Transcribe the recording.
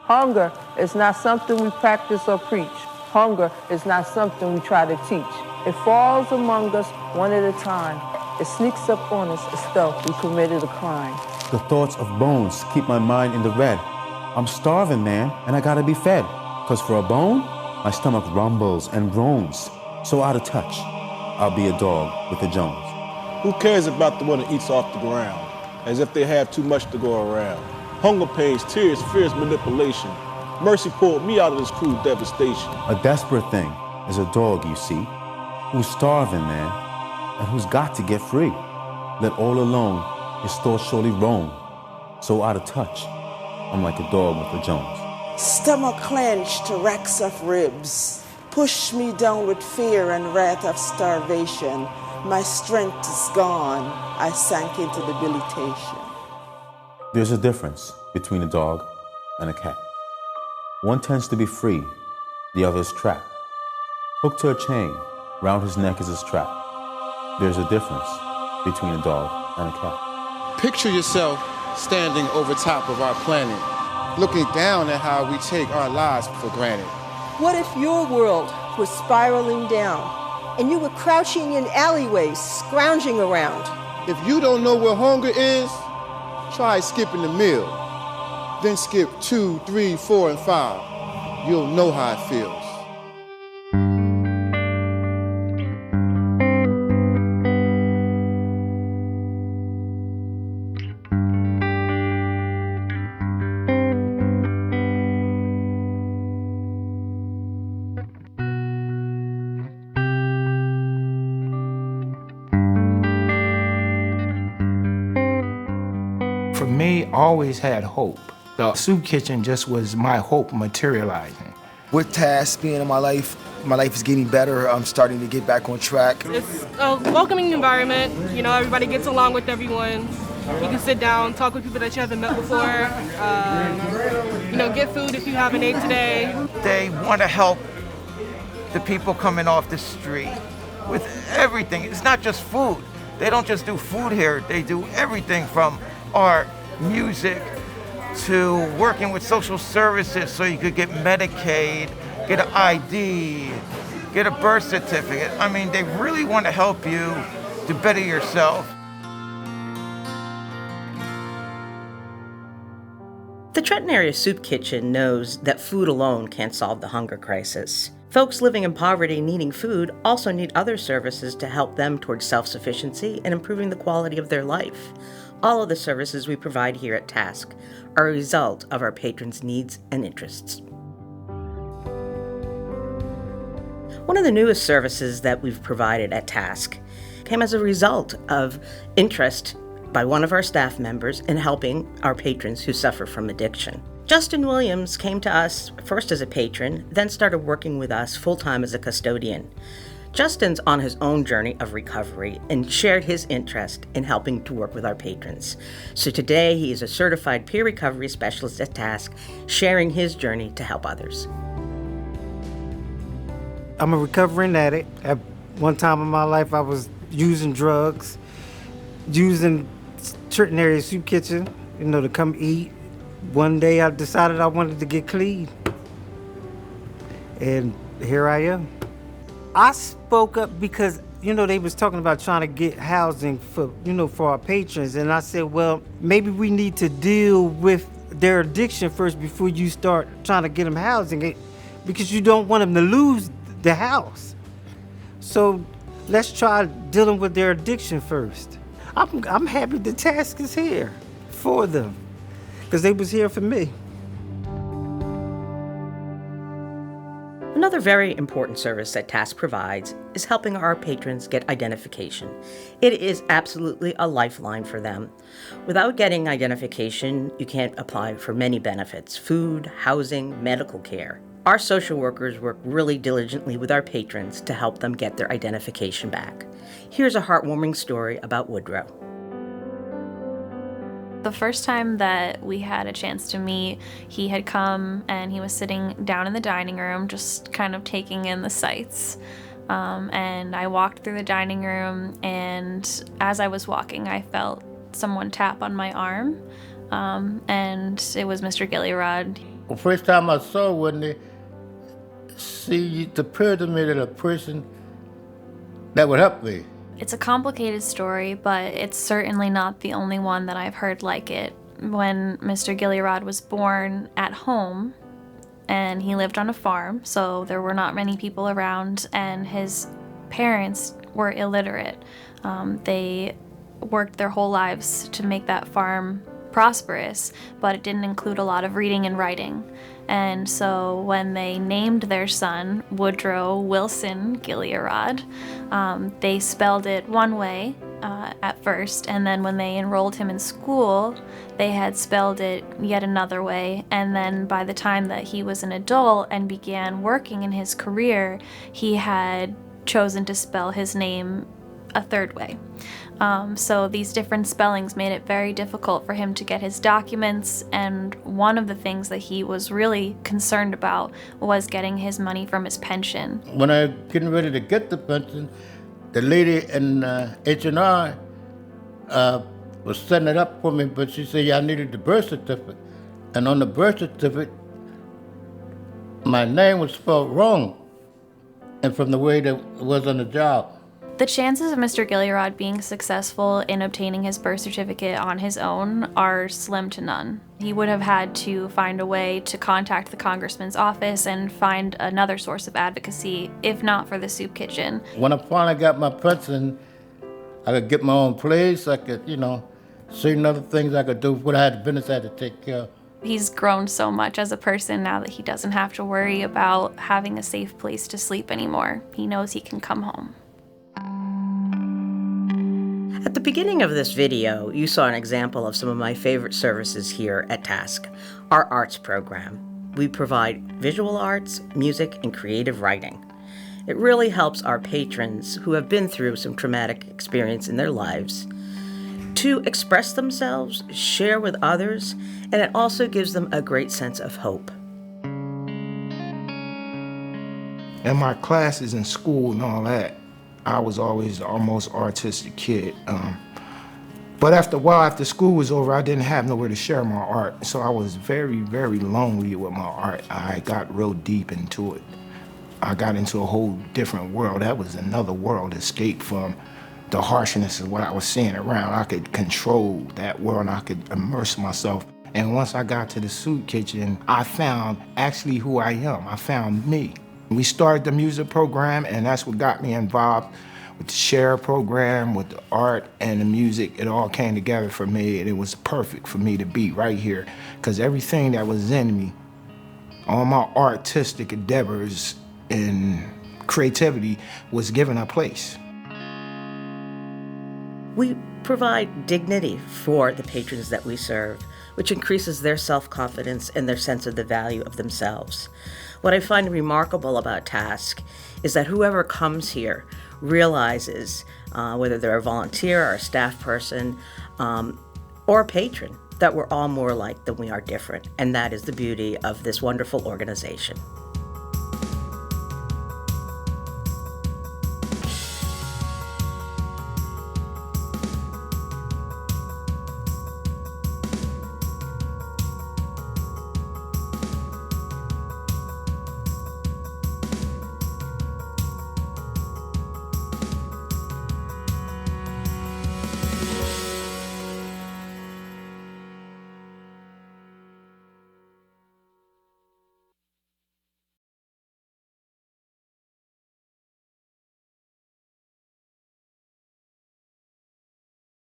Hunger is not something we practice or preach. Hunger is not something we try to teach. It falls among us one at a time. It sneaks up on us as though we committed a crime. The thoughts of bones keep my mind in the red. I'm starving, man, and I gotta be fed. 'Cause for a bone, my stomach rumbles and groans. So out of touch, I'll be a dog with the Jones. Who cares about the one that eats off the ground, as if they have too much to go around? Hunger pains, tears, fears, manipulation. Mercy pulled me out of this cruel devastation. A desperate thing is a dog, you see, who's starving, man, and who's got to get free. Let all alone, his thoughts surely roam. So out of touch, I'm like a dog with the Jones. Stomach clenched, racks of ribs. Push me down with fear and wrath of starvation. My strength is gone. I sank into debilitation. There's a difference between a dog and a cat. One tends to be free, the other is trapped. Hooked to a chain, round his neck is his trap. There's a difference between a dog and a cat. Picture yourself standing over top of our planet, looking down at how we take our lives for granted. What if your world was spiraling down and you were crouching in alleyways, scrounging around? If you don't know what hunger is, try skipping the meal. Then skip 2, 3, 4, and 5. You'll know how it feels. For me, I always had hope. The soup kitchen just was my hope materializing. With tasks being in my life is getting better. I'm starting to get back on track. It's a welcoming environment. You know, everybody gets along with everyone. You can sit down, talk with people that you haven't met before. You know, get food if you haven't ate today. They want to help the people coming off the street with everything. It's not just food. They don't just do food here. They do everything from art, music, to working with social services so you could get Medicaid, get an ID, get a birth certificate. I mean, they really want to help you to better yourself. The Trenton Area Soup Kitchen knows that food alone can't solve the hunger crisis. Folks living in poverty needing food also need other services to help them towards self-sufficiency and improving the quality of their life. All of the services we provide here at Task are a result of our patrons' needs and interests. One of the newest services that we've provided at Task came as a result of interest by one of our staff members in helping our patrons who suffer from addiction. Justin Williams came to us first as a patron, then started working with us full-time as a custodian. Justin's on his own journey of recovery and shared his interest in helping to work with our patrons. So today he is a certified peer recovery specialist at Task, sharing his journey to help others. I'm a recovering addict. At one time in my life I was using drugs, using Trenton Area Soup Kitchen, to come eat. One day I decided I wanted to get clean. And here I am. I spoke up because, they was talking about trying to get housing for our patrons. And I said, well, maybe we need to deal with their addiction first before you start trying to get them housing, because you don't want them to lose the house. So let's try dealing with their addiction first. I'm happy the Task is here for them, because they was here for me. Another very important service that Task provides is helping our patrons get identification. It is absolutely a lifeline for them. Without getting identification, you can't apply for many benefits: food, housing, medical care. Our social workers work really diligently with our patrons to help them get their identification back. Here's a heartwarming story about Woodrow. The first time that we had a chance to meet, he had come and he was sitting down in the dining room, just kind of taking in the sights. And I walked through the dining room, and as I was walking, I felt someone tap on my arm, and it was Mr. Gillyrod. The first time I saw when they see the pyramid of a person that would help me. It's a complicated story, but it's certainly not the only one that I've heard like it. When Mr. Gilliarod was born at home, and he lived on a farm, so there were not many people around, and his parents were illiterate. They worked their whole lives to make that farm prosperous, but it didn't include a lot of reading and writing. And so when they named their son Woodrow Wilson Gilliarod, they spelled it one way at first, and then when they enrolled him in school, they had spelled it yet another way, and then by the time that he was an adult and began working in his career, he had chosen to spell his name a third way. So these different spellings made it very difficult for him to get his documents, and one of the things that he was really concerned about was getting his money from his pension. When I was getting ready to get the pension, the lady in H&R was setting it up for me, but she said, yeah, I needed the birth certificate. And on the birth certificate, my name was spelled wrong, and from the way that it was on the job. The chances of Mr. Gilliarod being successful in obtaining his birth certificate on his own are slim to none. He would have had to find a way to contact the congressman's office and find another source of advocacy, if not for the soup kitchen. When I finally got my pension, I could get my own place, I could, certain other things I could do, but I had the business I had to take care of. He's grown so much as a person now that he doesn't have to worry about having a safe place to sleep anymore. He knows he can come home. At the beginning of this video, you saw an example of some of my favorite services here at Task, our arts program. We provide visual arts, music, and creative writing. It really helps our patrons who have been through some traumatic experience in their lives to express themselves, share with others, and it also gives them a great sense of hope. In my classes in school and all that, I was always the most artistic kid. But after a while, after school was over, I didn't have nowhere to share my art. So I was very, very lonely with my art. I got real deep into it. I got into a whole different world. That was another world, escape from the harshness of what I was seeing around. I could control that world and I could immerse myself. And once I got to the soup kitchen, I found actually who I am. I found me. We started the music program, and that's what got me involved with the share program, with the art and the music. It all came together for me, and it was perfect for me to be right here, because everything that was in me, all my artistic endeavors and creativity was given a place. We provide dignity for the patrons that we serve, which increases their self-confidence and their sense of the value of themselves. What I find remarkable about Task is that whoever comes here realizes, whether they're a volunteer or a staff person or a patron, that we're all more alike than we are different. And that is the beauty of this wonderful organization.